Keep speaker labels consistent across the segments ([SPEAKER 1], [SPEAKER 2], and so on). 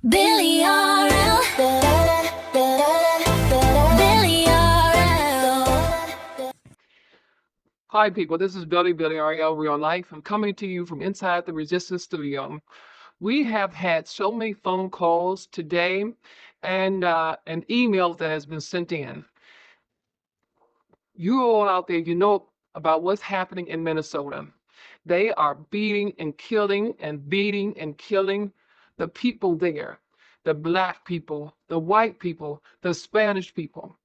[SPEAKER 1] Billy RL. Billy RL.
[SPEAKER 2] Hi, people. This is Billy RL Real Life. I'm coming to you from inside the Resistance Studio. We have had so many phone calls today and emails that has been sent in. You all out there, you know about what's happening in Minnesota. They are beating and killing and beating and killing the people there, the black people, the white people, the Spanish people.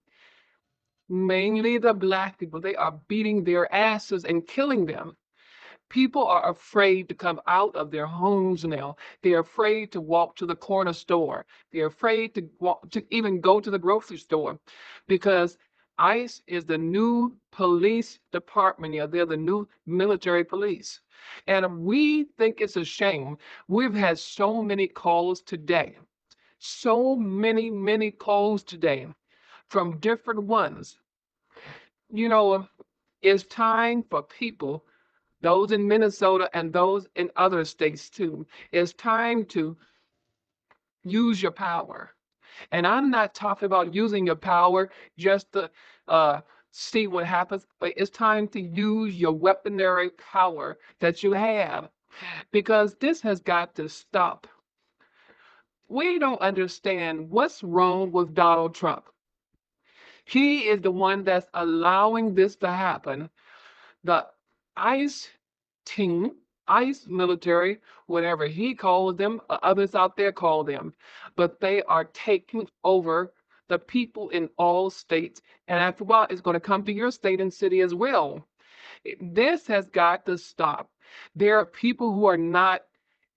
[SPEAKER 2] Mainly the black people. They are beating their asses and killing them. People are afraid to come out of their homes now. They're afraid to walk to the corner store. They're afraid to walk to even go to the grocery store because ICE is the new police department. Yeah, they're the new military police. And we think it's a shame. We've had so many calls today. So many calls today from different ones. You know, it's time for people, those in Minnesota and those in other states too. It's time to use your power. And I'm not talking about using your power just to uh, see what happens, but it's time to use your weaponry power that you have because this has got to stop. We don't understand what's wrong with Donald Trump. He is the one that's allowing this to happen. The ICE team, ICE military, whatever he calls them, others out there call them, but they are taking over the people in all states. And after a while, it's going to come to your state and city as well. This has got to stop. There are people who are not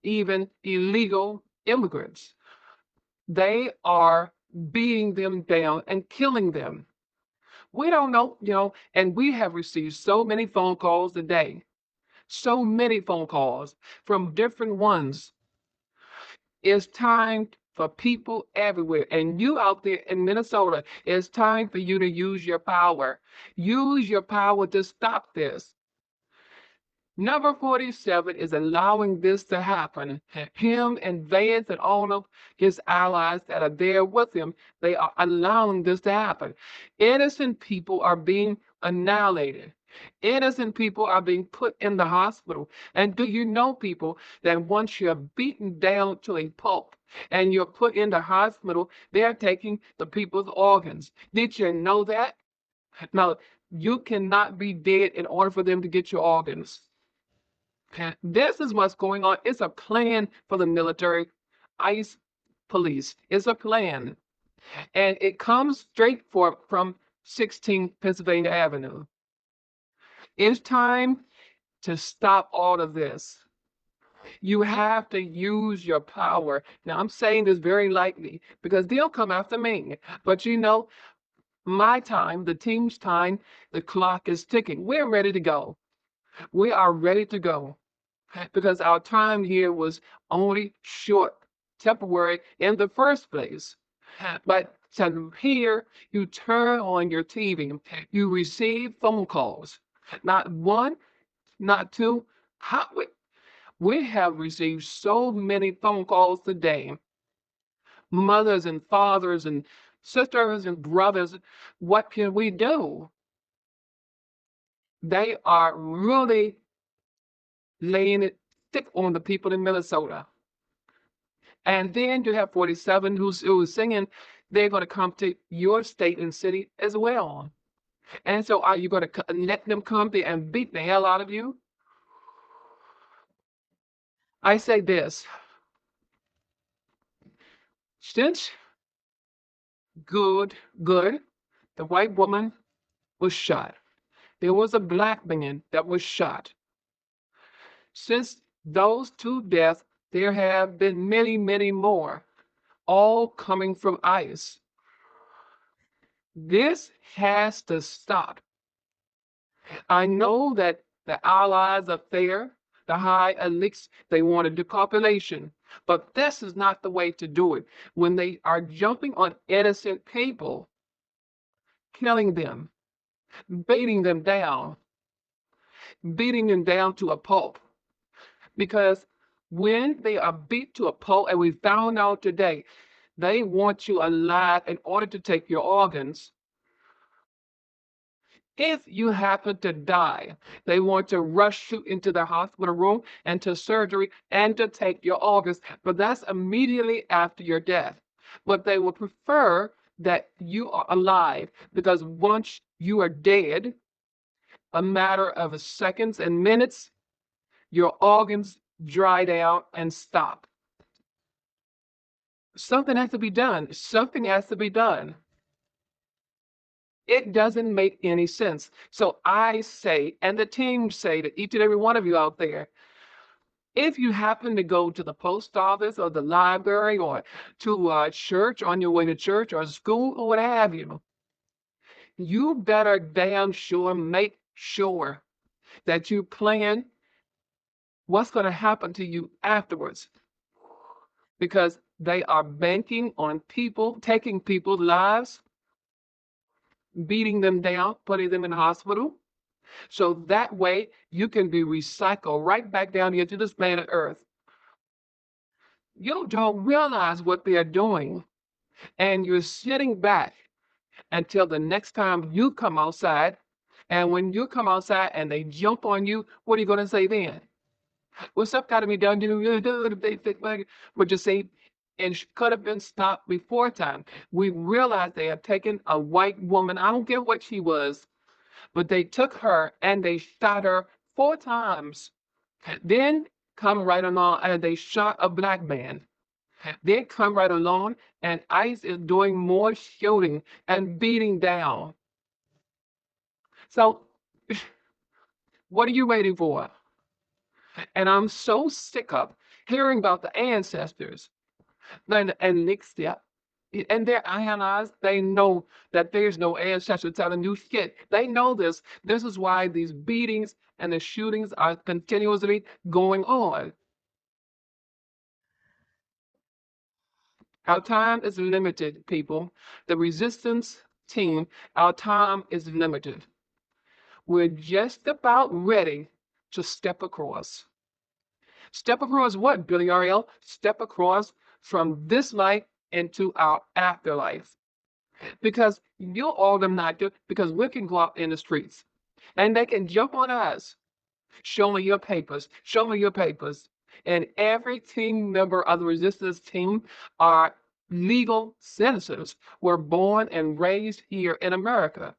[SPEAKER 2] even illegal immigrants. They are beating them down and killing them. We don't know, and we have received so many phone calls today, so many phone calls from different ones. It's time for people everywhere. And you out there in Minnesota, it's time for you to use your power. Use your power to stop this. Number 47 is allowing this to happen. Him and Vance and all of his allies that are there with him, they are allowing this to happen. Innocent people are being annihilated. Innocent people are being put in the hospital. And do you know, people, that once you're beaten down to a pulp and you're put in the hospital, they're taking the people's organs. Did you know that? Now, you cannot be dead in order for them to get your organs. Okay, this is what's going on. It's a plan for the military, ICE police. It's a plan. And it comes from 16 Pennsylvania Avenue. It's time to stop all of this. You have to use your power. Now, I'm saying this very lightly because they'll come after me. But my time, the team's time, the clock is ticking. We're ready to go. We are ready to go. Because our time here was only short, temporary in the first place. But so here, you turn on your TV, you receive phone calls. Not one, not two. We have received so many phone calls today. Mothers and fathers and sisters and brothers, what can we do? They are really laying it thick on the people in Minnesota. And then you have 47 who's singing, they're going to come to your state and city as well. And so are you going to let them come there and beat the hell out of you? I say this, since good, the white woman was shot. There was a black man that was shot. Since those two deaths, there have been many more, all coming from ICE. This has to stop. I know that the allies are there, the high elites, they want a depopulation. But this is not the way to do it. When they are jumping on innocent people, killing them, beating them down, beating them down to a pulp. Because When they are beat to a pulp, and we found out today, they want you alive in order to take your organs. If you happen to die, they want to rush you into the hospital room and to surgery and to take your organs, but that's immediately after your death. But they will prefer that you are alive because once you are dead, a matter of seconds and minutes, your organs dry down and stop. Something has to be done. Something has to be done. It doesn't make any sense. So I say, and the team say to each and every one of you out there, if you happen to go to the post office or the library or to a church on your way to church or school or what have you, you better damn sure make sure that you plan what's going to happen to you afterwards, because they are banking on people, taking people's lives, beating them down, putting them in the hospital. So that way you can be recycled right back down here to this planet Earth. You don't realize what they're doing, and you're sitting back until the next time you come outside. And when you come outside and they jump on you, what are you going to say then? What's up, got to be done? But you say, and could have been stopped before time. We realized they had taken a white woman. I don't care what she was, but they took her and they shot her 4 times. Then come right along and they shot a black man. Then come right along and ICE is doing more shooting and beating down. So what are you waiting for? And I'm so sick of hearing about the ancestors and next step. And their allies, they know that there's no ancestor telling you shit. They know this. This is why these beatings and the shootings are continuously going on. Our time is limited, people. The resistance team, our time is limited. We're just about ready to step across. Step across what, Billy Ariel? Step across from this life into our afterlife. Because you're all them not do, because we can go out in the streets and they can jump on us. Show me your papers. Show me your papers. And every team member of the resistance team are legal citizens, were born and raised here in America,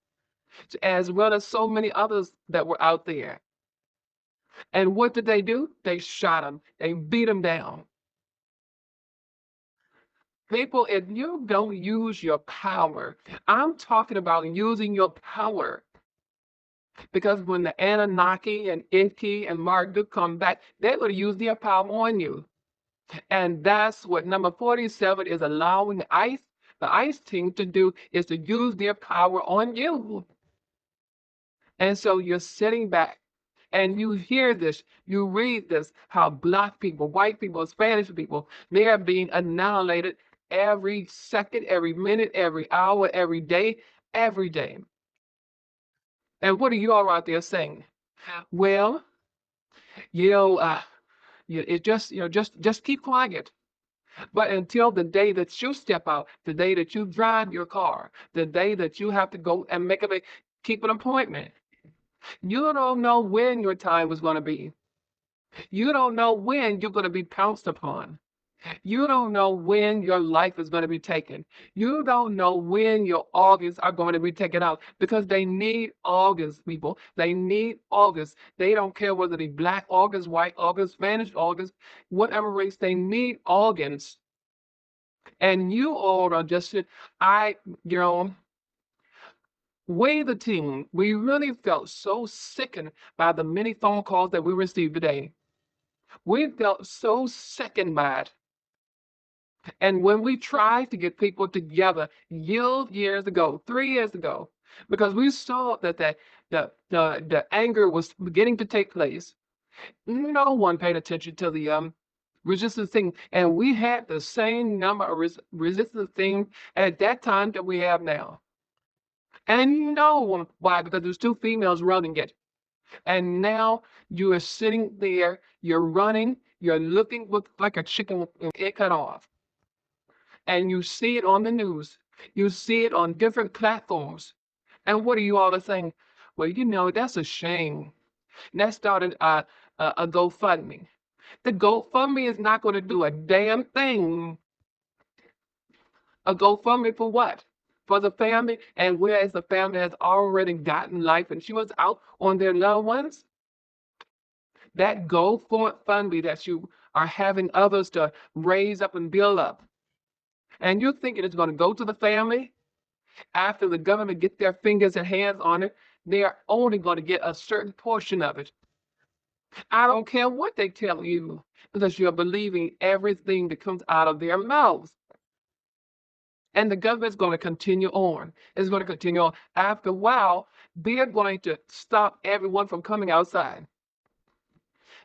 [SPEAKER 2] as well as so many others that were out there. And what did they do? They shot them. They beat them down. People, if you don't use your power, I'm talking about using your power. Because when the Anunnaki and Enki and Marduk come back, they're going to use their power on you. And that's what number 47 is allowing the ICE team to do, is to use their power on you. And so you're sitting back and you hear this, you read this, how black people, white people, Spanish people, they are being annihilated every second, every minute, every hour, every day, every day. And what are you all out there saying? Well, you know, it just, just keep quiet. But until the day that you step out, the day that you drive your car, the day that you have to go and keep an appointment, you don't know when your time is going to be. You don't know when you're going to be pounced upon. You don't know when your life is going to be taken. You don't know when your organs are going to be taken out, because they need organs, people. They need organs. They don't care whether they black organs, white organs, Spanish organs, whatever race, they need organs. And you all are just, you know, we, the team, we really felt so sickened by the many phone calls that we received today. We felt so sickened by it. And when we tried to get people together years ago, 3 years ago, because we saw that the anger was beginning to take place, no one paid attention to the resistance thing. And we had the same number of resistance things at that time that we have now. And no one, why? Because there's 2 females running it. And now you are sitting there, you're running, You're looking like a chicken with its head cut off. And you see it on the news. You see it on different platforms. And what are you all saying? Well, that's a shame. And that started a GoFundMe. The GoFundMe is not going to do a damn thing. A GoFundMe for what? For the family, and whereas the family has already gotten life insurance out on their loved ones, that GoFundMe that you are having others to raise up and build up, and you're thinking it's going to go to the family after the government get their fingers and hands on it, they are only going to get a certain portion of it. I don't care what they tell you because you're believing everything that comes out of their mouths. And the government's going to continue on. It's going to continue on. After a while, they're going to stop everyone from coming outside.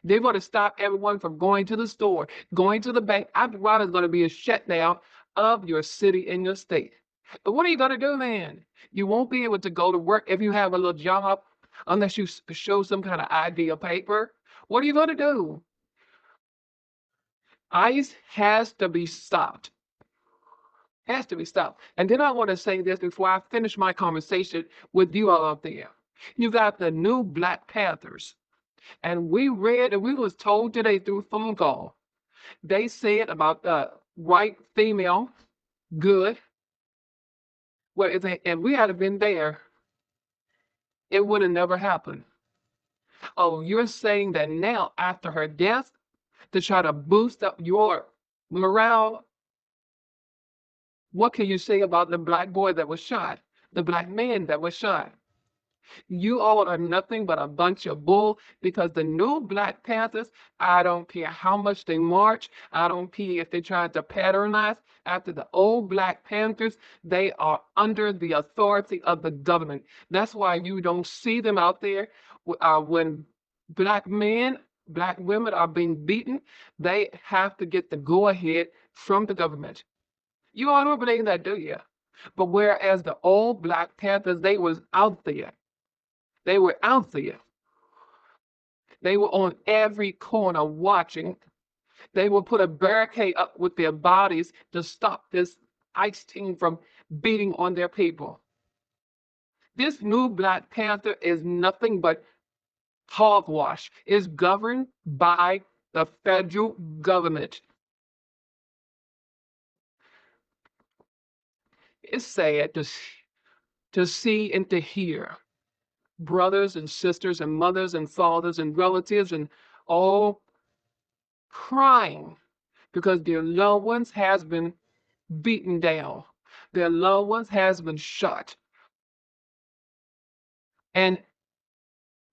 [SPEAKER 2] They're going to stop everyone from going to the store, going to the bank. After a while, there's going to be a shutdown of your city and your state. But what are you going to do then? You won't be able to go to work if you have a little job unless you show some kind of ID or paper. What are you going to do? ICE has to be stopped. Has to be stopped. And then I want to say this before I finish my conversation with you all out there. You got the new Black Panthers. And we read and we was told today through a phone call. They said about the white female, good. Well, and we had been there, it would have never happened. Oh, you're saying that now after her death, to try to boost up your morale? What can you say about the black boy that was shot? The black man that was shot? You all are nothing but a bunch of bull because the new Black Panthers, I don't care how much they march, I don't care if they try to patronize after the old Black Panthers, they are under the authority of the government. That's why you don't see them out there when black men, black women are being beaten, they have to get the go-ahead from the government. You all don't believe that, do you? But whereas the old Black Panthers, they was out there. They were out there. They were on every corner watching. They will put a barricade up with their bodies to stop this ICE team from beating on their people. This new Black Panther is nothing but hogwash. Is governed by the federal government. It's sad to see and to hear brothers and sisters and mothers and fathers and relatives and all crying because their loved ones has been beaten down. Their loved ones has been shot. And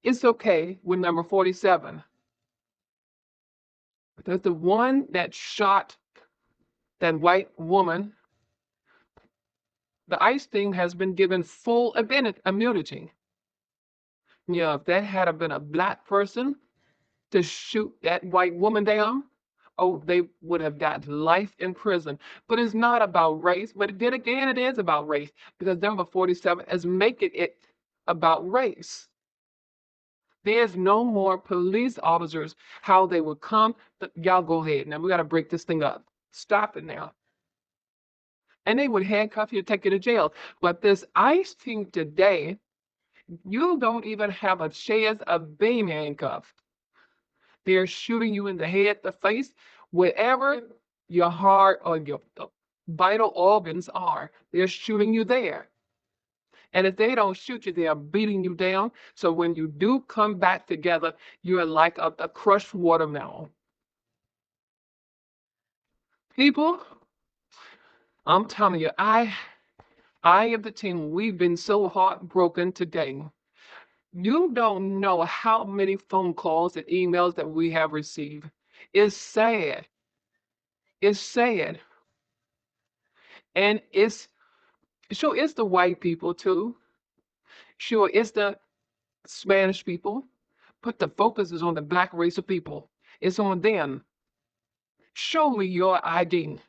[SPEAKER 2] it's okay with number 47. Because the one that shot that white woman, the ICE team has been given full immunity. Yeah, if that had been a black person to shoot that white woman down, oh, they would have got life in prison. But it's not about race. But then again, it is about race because number 47 is making it about race. There's no more police officers, how they would come. Y'all go ahead. Now we got to break this thing up. Stop it now. And they would handcuff you, take you to jail. But this ICE team today, you don't even have a chance of being handcuffed. They're shooting you in the head, the face, wherever your heart or your vital organs are. They're shooting you there. And if they don't shoot you, they are beating you down. So when you do come back together, you're like a crushed watermelon. People, I'm telling you, I am the team. We've been so heartbroken today. You don't know how many phone calls and emails that we have received. It's sad. It's sad. And it's sure it's the white people too. Sure, it's the Spanish people. But the focus is on the black race of people. It's on them. Show me your ID.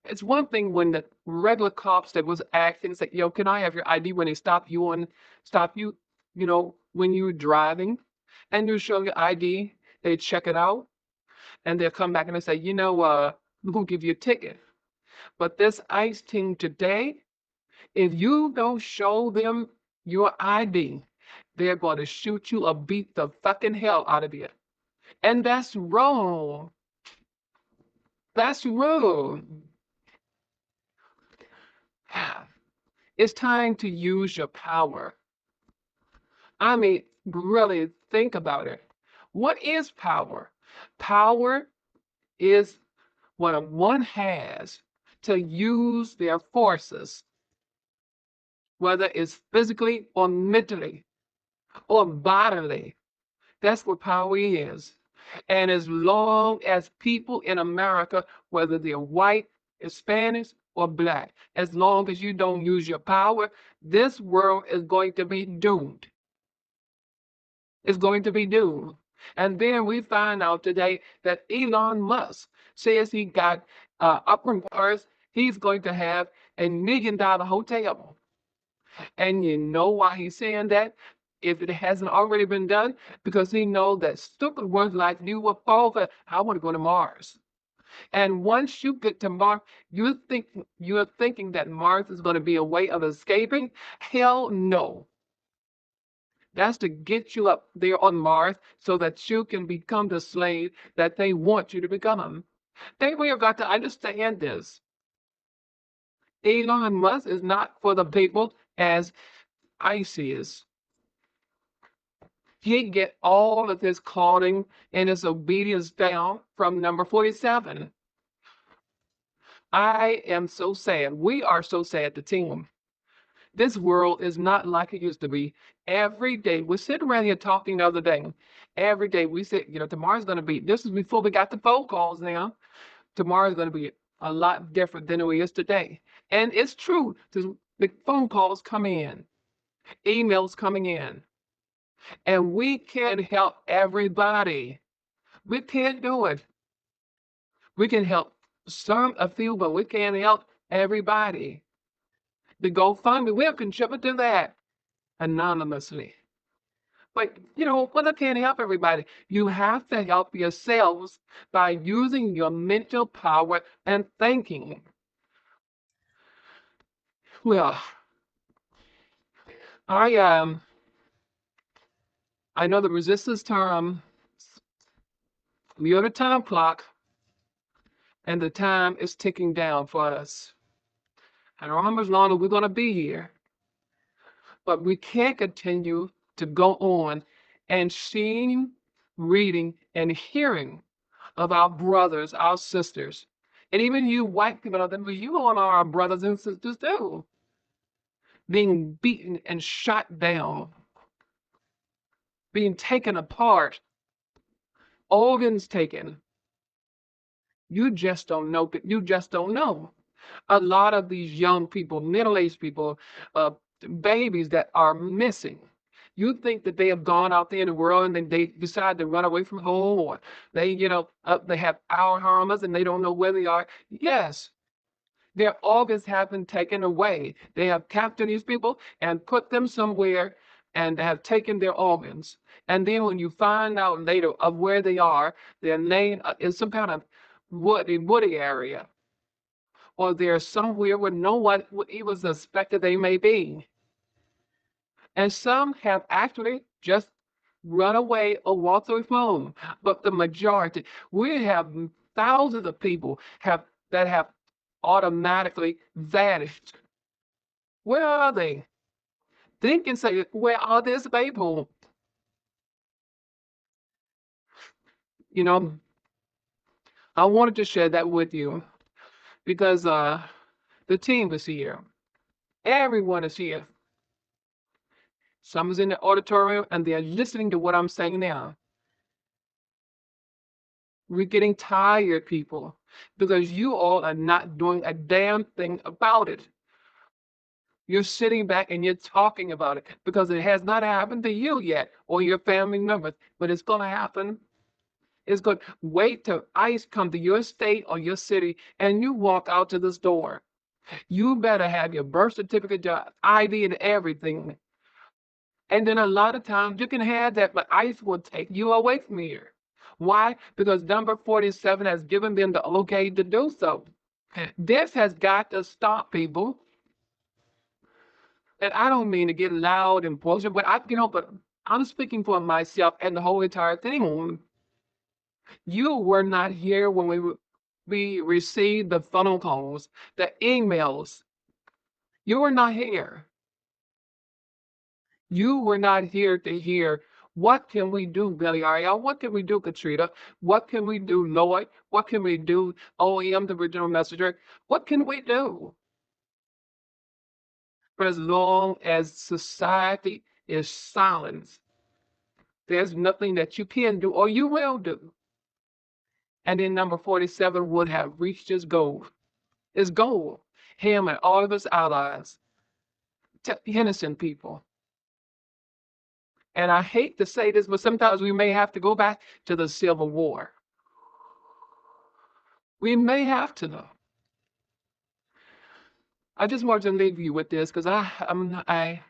[SPEAKER 2] It's one thing when the regular cops that was acting say, yo, can I have your ID when they stop you, when you're driving and you show your ID They check it out and they'll come back and they say, we're going to give you a ticket. But this ICE team today, if you don't show them your ID, they're going to shoot you or beat the fucking hell out of you. And that's wrong. That's wrong. It's time to use your power. I mean, really think about it. What is power? Power is when one has to use their forces, whether it's physically or mentally or bodily. That's what power is. And as long as people in America, whether they're white, Hispanic, or black, as long as you don't use your power, this world is going to be doomed. It's going to be doomed. And then we find out today that Elon Musk says he got upper Earth, he's going to have $1 million hotel. And you know why he's saying that? If it hasn't already been done, because he knows that stupid ones like you will fall for, I want to go to Mars. And once you get to Mars, you're thinking that Mars is going to be a way of escaping. Hell no. That's to get you up there on Mars so that you can become the slave that they want you to become. We have got to understand this. Elon Musk is not for the people as ICE is. He get all of his calling and his obedience down from number 47. I am so sad. We are so sad, the team. This world is not like it used to be. Every day, we're sitting around here talking the other day. Every day we said, tomorrow's going to be, this is before we got the phone calls now. Tomorrow's going to be a lot different than it is today. And it's true. The phone calls come in, emails coming in. And we can't help everybody. We can't do it. We can help a few, but we can't help everybody. The GoFundMe, we'll contribute to that anonymously. But I can't help everybody. You have to help yourselves by using your mental power and thinking. Well, I know the resistance term. We're on a time clock, and the time is ticking down for us. I don't know how much longer we're going to be here, but we can't continue to go on and seeing, reading, and hearing of our brothers, our sisters, and even you white people out there, but you all are our brothers and sisters too, being beaten and shot down, being taken apart, organs taken. You just don't know. You just don't know. A lot of these young people, middle-aged people, babies that are missing. You think that they have gone out there in the world and then they decide to run away from home, or they, they have Alzheimer's and they don't know where they are. Yes, their organs have been taken away. They have captured these people and put them somewhere and have taken their organs. And then when you find out later of where they are, their name is some kind of woody area, or they're somewhere where no one would even suspect that they may be. And some have actually just run away or walked away from home. But the majority, we have thousands of people that have automatically vanished. Where are they? Think and say, where are these people? I wanted to share that with you because the team is here. Everyone is here. Some is in the auditorium and they're listening to what I'm saying now. We're getting tired, people, because you all are not doing a damn thing about it. You're sitting back and you're talking about it because it has not happened to you yet or your family members, but it's going to happen. It's good. Wait till ICE come to your state or your city and you walk out to this door. You better have your birth certificate, your ID, and everything. And then a lot of times you can have that, but ICE will take you away from here. Why? Because number 47 has given them the okay to do so. This has got to stop, people. And I don't mean to get loud and bullshit, but but I'm speaking for myself and the whole entire thing. You were not here when we received the phone calls, the emails. You were not here. You were not here to hear what can we do, Billy Ariel? What can we do, Katrina? What can we do, Lloyd? What can we do, OEM, the original messenger? What can we do? For as long as society is silent, there's nothing that you can do or you will do. And then number 47 would have reached his goal. His goal, him and all of his allies, innocent people. And I hate to say this, but sometimes we may have to go back to the Civil War. We may have to, though. I just wanted to leave you with this because I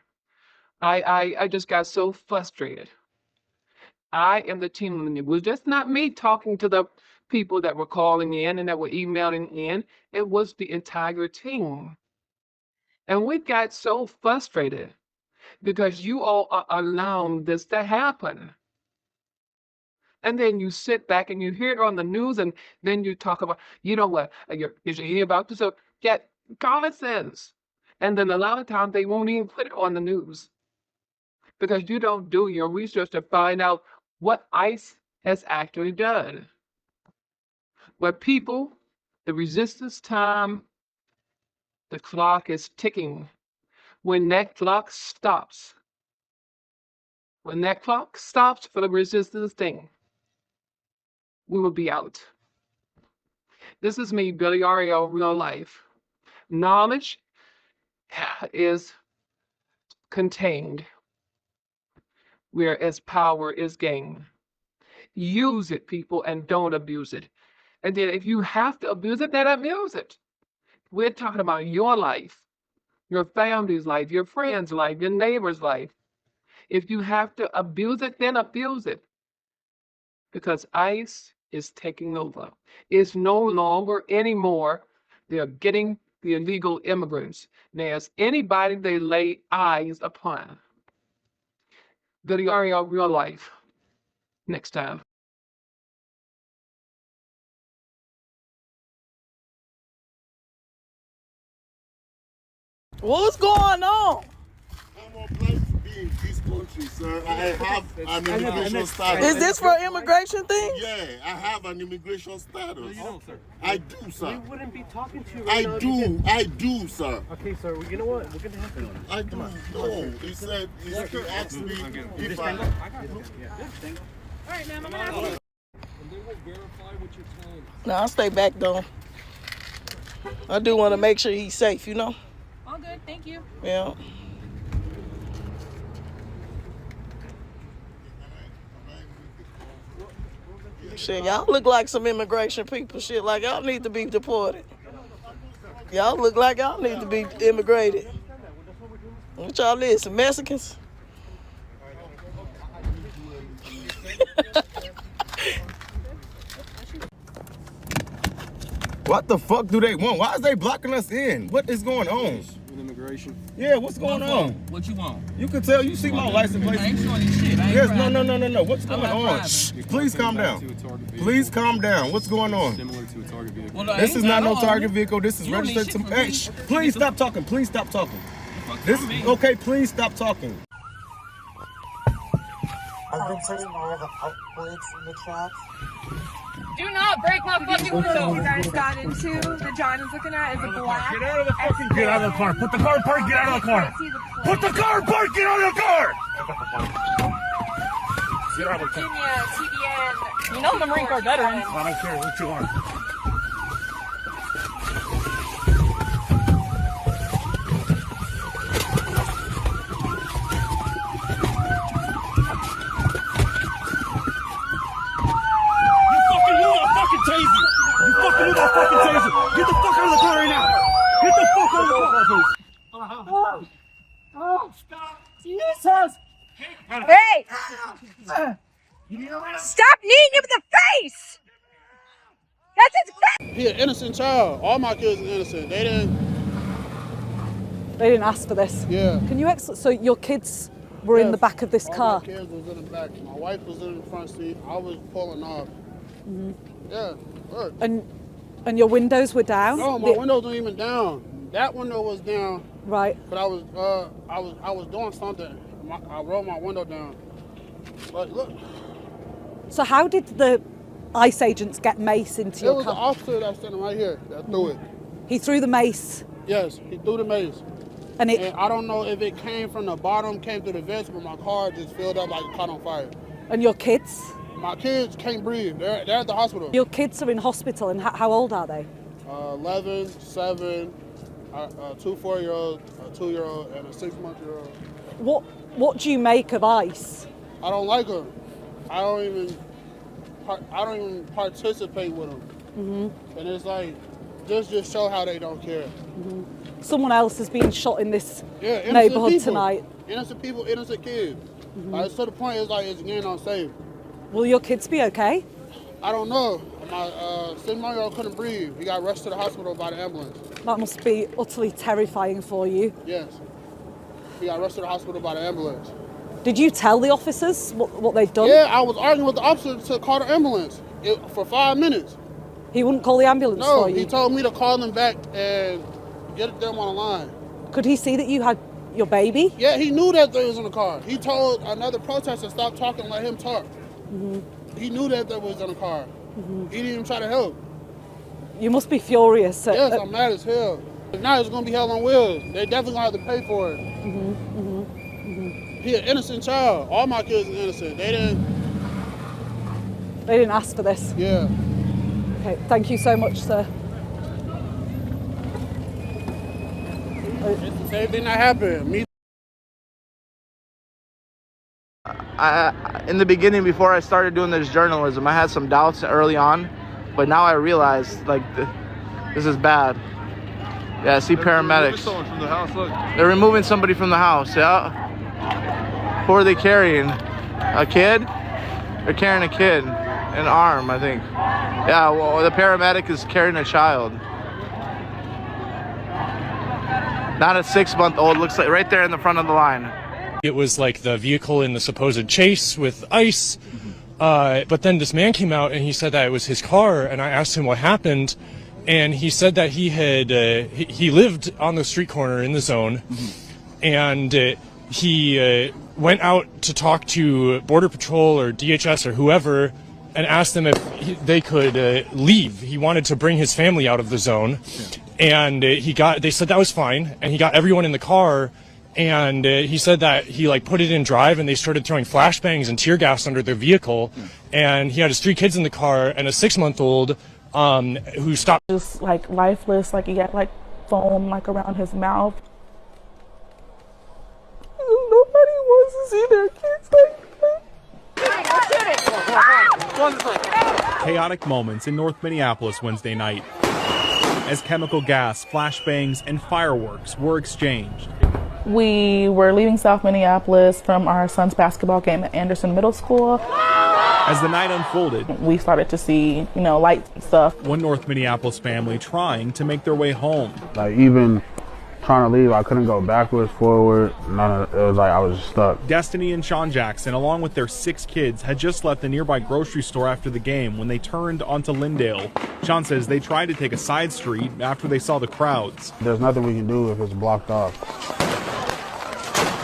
[SPEAKER 2] just got so frustrated. I am the team leader. It was just not me talking to the people that were calling in and that were emailing in. It was the entire team. And we got so frustrated because you all are allowing this to happen. And then you sit back and you hear it on the news, and then you talk about, you know what, you hear about this, so get common sense. And then a lot of times they won't even put it on the news because you don't do your research to find out what ICE has actually done. But people, the resistance time, the clock is ticking. When that clock stops for the resistance thing, we will be out. This is me, Billy Ariel, real life. Knowledge is contained, whereas power is gained. Use it, people, and don't abuse it. And then if you have to abuse it, then abuse it. We're talking about your life, your family's life, your friend's life, your neighbor's life. If you have to abuse it, then abuse it. Because ICE is taking over. It's no longer anymore. They're getting the illegal immigrants. There's anybody they lay eyes upon. Billy Ariel, real life. Next time.
[SPEAKER 3] What's going on?
[SPEAKER 4] I'm obliged to be in this country, sir. I have an immigration status.
[SPEAKER 3] Is this for immigration thing?
[SPEAKER 4] Yeah, I have an immigration status.
[SPEAKER 5] No, you don't, sir.
[SPEAKER 4] I do, sir.
[SPEAKER 5] We wouldn't be talking to you right now.
[SPEAKER 4] I do, sir.
[SPEAKER 5] Okay, sir. You know what? We're gonna have to.
[SPEAKER 4] I do. No, he said he asked me if I.
[SPEAKER 5] I got it. Yeah.
[SPEAKER 6] All right, ma'am, I'm gonna have to.
[SPEAKER 5] And they will verify what you're telling us.
[SPEAKER 3] No, I'll stay back though. I do want to make sure he's safe, you know?
[SPEAKER 6] All good, thank you.
[SPEAKER 3] Yeah. Shit, y'all look like some immigration people. Shit, like y'all need to be deported. Y'all look like y'all need to be immigrated. What y'all is, some Mexicans?
[SPEAKER 7] What the fuck do they want? Why is they blocking us in? What is going on?
[SPEAKER 5] With immigration.
[SPEAKER 7] Yeah, what's going on?
[SPEAKER 8] What you want?
[SPEAKER 7] You can tell, you see my license plate.
[SPEAKER 8] I ain't showing you shit. I ain't
[SPEAKER 7] Yes,
[SPEAKER 8] driving.
[SPEAKER 7] no. What's going
[SPEAKER 8] not
[SPEAKER 7] on?
[SPEAKER 8] driving.
[SPEAKER 7] Shh, please calm down. Please calm down. What's going on?
[SPEAKER 5] Similar to a target vehicle.
[SPEAKER 8] Well, I
[SPEAKER 7] This
[SPEAKER 8] ain't
[SPEAKER 7] is not
[SPEAKER 8] got
[SPEAKER 7] no
[SPEAKER 8] on.
[SPEAKER 7] target vehicle. This is
[SPEAKER 8] You don't need
[SPEAKER 7] registered to.
[SPEAKER 8] shit from
[SPEAKER 7] Hey,
[SPEAKER 8] me.
[SPEAKER 7] shh, please stop talking. Please stop talking. This is okay. Please stop talking.
[SPEAKER 9] I've been taking all the outbreaks in the tracks.
[SPEAKER 6] Do not break my fucking window. You guys got into the John is looking at is a black.
[SPEAKER 10] Get out of the fucking. Get out of the car. Put the car in park. Get out of the car. Put the car in park. Get out of the car. Get out of the car.
[SPEAKER 6] Virginia, TBN.
[SPEAKER 10] You know I'm a Marine Corps veteran. I don't care what you are. Get the fuck out of the car right now! Get the fuck out of the car, please! Stop! Jesus!
[SPEAKER 6] Hey! Stop kneeing him in the face!
[SPEAKER 8] He an innocent child. All my kids are innocent. They didn't
[SPEAKER 11] ask for this.
[SPEAKER 8] Yeah.
[SPEAKER 11] Can you so your kids were in the back of this
[SPEAKER 8] all
[SPEAKER 11] car?
[SPEAKER 8] My kids was in the back. My wife was in the front seat. I was pulling off. Yeah. Look.
[SPEAKER 11] And your windows were down?
[SPEAKER 8] No, my windows weren't even down. That window was down.
[SPEAKER 11] Right.
[SPEAKER 8] But I was doing something. I rolled my window down. But look.
[SPEAKER 11] So how did the ICE agents get mace into your car?
[SPEAKER 8] It was the officer that's sitting right here that threw it.
[SPEAKER 11] He threw the mace?
[SPEAKER 8] Yes, he threw the mace.
[SPEAKER 11] And
[SPEAKER 8] I don't know if it came from the bottom, came through the vents, but my car just filled up like it caught on fire.
[SPEAKER 11] And your kids?
[SPEAKER 8] My kids can't breathe. They're at the hospital.
[SPEAKER 11] Your kids are in hospital, and how old are they?
[SPEAKER 8] 11, 7, two 4-year-olds, a 2-year-old, and a 6-month-year-old.
[SPEAKER 11] What do you make of ICE?
[SPEAKER 8] I don't like them. I don't even participate with them. And it's like, just show how they don't care.
[SPEAKER 11] Someone else has been shot in this
[SPEAKER 8] innocent
[SPEAKER 11] neighborhood
[SPEAKER 8] people.
[SPEAKER 11] tonight.
[SPEAKER 8] Innocent people, innocent kids. Like, it's to the point it's like it's getting unsafe.
[SPEAKER 11] Will your kids be okay?
[SPEAKER 8] I don't know. My 6-month-year-old couldn't breathe. He got rushed to the hospital by the ambulance.
[SPEAKER 11] That must be utterly terrifying for you.
[SPEAKER 8] Yes. He got rushed to the hospital by the ambulance.
[SPEAKER 11] Did you tell the officers what they'd done?
[SPEAKER 8] Yeah, I was arguing with the officer to call the ambulance for 5 minutes.
[SPEAKER 11] He wouldn't call the ambulance for you?
[SPEAKER 8] No, he told me to call them back and get them on the line.
[SPEAKER 11] Could he see that you had your baby?
[SPEAKER 8] Yeah, he knew that they was in the car. He told another protester to stop talking and let him talk. He knew that they was in the car. He didn't even try to help.
[SPEAKER 11] You must be furious.
[SPEAKER 8] Yes, I'm mad as hell. Now it's gonna be hell on wheels. They definitely gonna have to pay for it. He an innocent child. All my kids are innocent. They
[SPEAKER 11] didn't ask for this.
[SPEAKER 8] Yeah.
[SPEAKER 11] Okay, thank you so much, sir.
[SPEAKER 8] It's the same thing that happened.
[SPEAKER 12] In the beginning, before I started doing this journalism, I had some doubts early on, but now I realized, like, this is bad. Yeah, I see paramedics.
[SPEAKER 5] From the house, look.
[SPEAKER 12] They're removing somebody from the house, yeah. Who are they carrying? A kid? They're carrying a kid. An arm, I think. Yeah, well, the paramedic is carrying a child. Not a 6-month-old, looks like right there in the front of the line.
[SPEAKER 13] It was like the vehicle in the supposed chase with ICE, but then this man came out and he said that it was his car, and I asked him what happened, and he said that he had he lived on the street corner in the zone, and he went out to talk to Border Patrol or DHS or whoever and asked them if they could leave. He wanted to bring his family out of the zone, and they said that was fine, and he got everyone in the car. And he said that he put it in drive, and they started throwing flashbangs and tear gas under their vehicle. And he had his 3 kids in the car and a 6-month-old who stopped.
[SPEAKER 14] Just lifeless, he had foam around his mouth. Nobody wants to see their kids like that.
[SPEAKER 15] Chaotic moments in North Minneapolis Wednesday night as chemical gas, flashbangs, and fireworks were exchanged.
[SPEAKER 14] We were leaving South Minneapolis from our son's basketball game at Anderson Middle School.
[SPEAKER 15] As the night unfolded,
[SPEAKER 14] we started to see, lights and stuff.
[SPEAKER 15] One North Minneapolis family trying to make their way home.
[SPEAKER 16] Even trying to leave, I couldn't go backwards, forward. It was like I was just stuck.
[SPEAKER 15] Destiny and Sean Jackson, along with their 6 kids, had just left the nearby grocery store after the game when they turned onto Lyndale. Sean says they tried to take a side street after they saw the crowds.
[SPEAKER 16] There's nothing we can do if it's blocked off.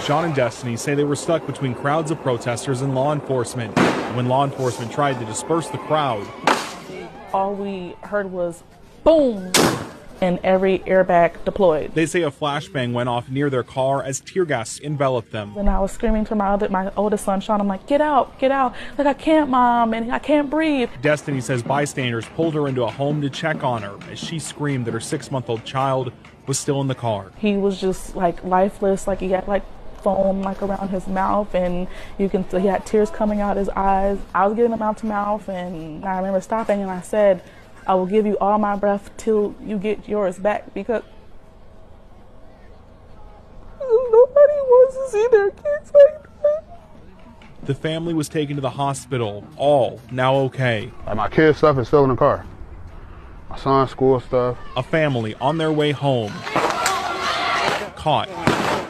[SPEAKER 15] Sean and Destiny say they were stuck between crowds of protesters and law enforcement. When law enforcement tried to disperse the crowd,
[SPEAKER 14] all we heard was boom, and every airbag deployed.
[SPEAKER 15] They say a flashbang went off near their car as tear gas enveloped them.
[SPEAKER 14] And I was screaming to my oldest son, Sean, I'm like, get out, get out. I can't, Mom, and I can't breathe.
[SPEAKER 15] Destiny says bystanders pulled her into a home to check on her as she screamed that her 6-month-old child was still in the car.
[SPEAKER 14] He was just lifeless, he had foam around his mouth, and you can see he had tears coming out his eyes. I was getting him mouth to mouth, and I remember stopping and I said, I will give you all my breath till you get yours back, because nobody wants to see their kids like that.
[SPEAKER 15] The family was taken to the hospital, all now okay.
[SPEAKER 16] My kids' stuff is still in the car. my son's school stuff.
[SPEAKER 15] A family on their way home, caught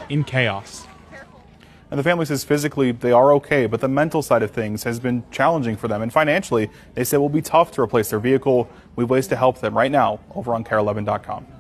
[SPEAKER 15] in chaos.
[SPEAKER 17] And the family says physically they are okay, but the mental side of things has been challenging for them. And financially, they say it will be tough to replace their vehicle. We have ways to help them right now over on KARE11.com.